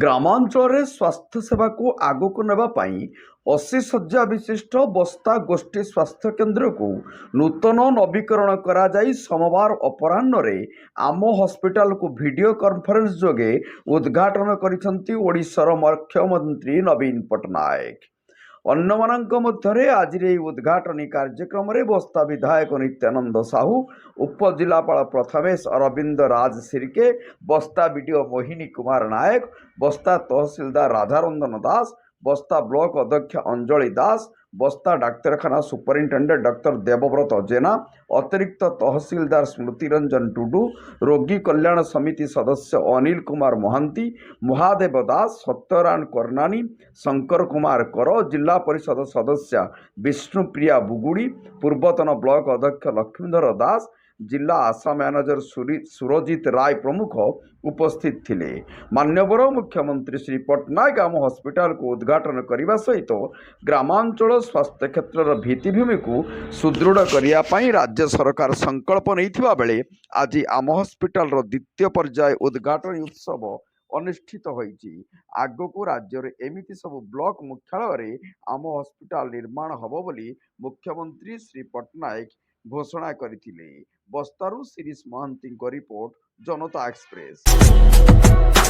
ଗ୍ରାମାଞ୍ଚଳରେ ସ୍ୱାସ୍ଥ୍ୟ ସେବାକୁ ଆଗକୁ ନେବା ପାଇଁ 80 ଶଯ୍ୟା ବିଶିଷ୍ଟ ବସ୍ତା ଗୋଷ୍ଠୀ ସ୍ୱାସ୍ଥ୍ୟ କେନ୍ଦ୍ରକୁ ନୂତନ ନବୀକରଣ କରାଯାଇ ସୋମବାର ଅପରାହ୍ନରେ ଆମ ହସ୍ପିଟାଲକୁ ଭିଡ଼ିଓ କନଫରେନ୍ସ ଯୋଗେ ଉଦ୍ଘାଟନ କରିଛନ୍ତି ଓଡ଼ିଶାର ମୁଖ୍ୟମନ୍ତ୍ରୀ ନବୀନ ପଟ୍ଟନାୟକ। ଅନ୍ୟମାନଙ୍କ ମଧ୍ୟରେ ଆଜିର ଏହି ଉଦ୍ଘାଟନୀ କାର୍ଯ୍ୟକ୍ରମରେ ବସ୍ତା ବିଧାୟକ ନିତ୍ୟାନନ୍ଦ ସାହୁ, ଉପଜିଲ୍ଲାପାଳ ପ୍ରଥମେଶ ଅରବିନ୍ଦ ରାଜ ସିର୍କେ, ବସ୍ତା ବିଡ଼ିଓ ମୋହିନୀ କୁମାର ନାୟକ, ବସ୍ତା ତହସିଲଦାର ରାଧାରଞ୍ଜନ ଦାସ, ବସ୍ତା ବ୍ଲକ ଅଧ୍ୟକ୍ଷ ଅଞ୍ଜଳି ଦାସ, ବସ୍ତା ଡାକ୍ତରଖାନା ସୁପରିଟେଣ୍ଡେଣ୍ଟ ଡକ୍ଟର ଦେବବ୍ରତ ଜେନା, ଅତିରିକ୍ତ ତହସିଲଦାର ସ୍ମୃତିରଞ୍ଜନ ଟୁଡୁ, ରୋଗୀ କଲ୍ୟାଣ ସମିତି ସଦସ୍ୟ ଅନିଲ କୁମାର ମହାନ୍ତି, ମହାଦେବ ଦାସ, ସତ୍ୟନାରାୟଣ କରନାନୀ, ଶଙ୍କର କୁମାର କର, ଜିଲ୍ଲା ପରିଷଦ ସଦସ୍ୟା ବିଷ୍ଣୁପ୍ରିୟା ବୁଗୁଡ଼ି, ପୂର୍ବତନ ବ୍ଲକ ଅଧ୍ୟକ୍ଷ ଲକ୍ଷ୍ମୀଧର ଦାସ, जिला आशा मैनेजर सुरजित राय प्रमुख उपस्थित थिले। मान्यवर मुख्यमंत्री श्री पट्टनायक आम हॉस्पिटल को उद्घाटन करने सहित ग्रामांचल स्वास्थ्य क्षेत्र भित्तिभूमि को सुदृढ़ करने राज्य सरकार संकल्प नहीं बेले आज आम हॉस्पिटल द्वितीय पर्याय उद्घाटन उत्सव अनुष्ठित होईची। आग को राज्य में एमती सब ब्लॉक मुख्यालय आम हॉस्पिटल निर्माण हब बोली मुख्यमंत्री श्री पट्टनायक घोषणा करथिले। बस्तारू शिरीष महांती रिपोर्ट, जनता एक्सप्रेस।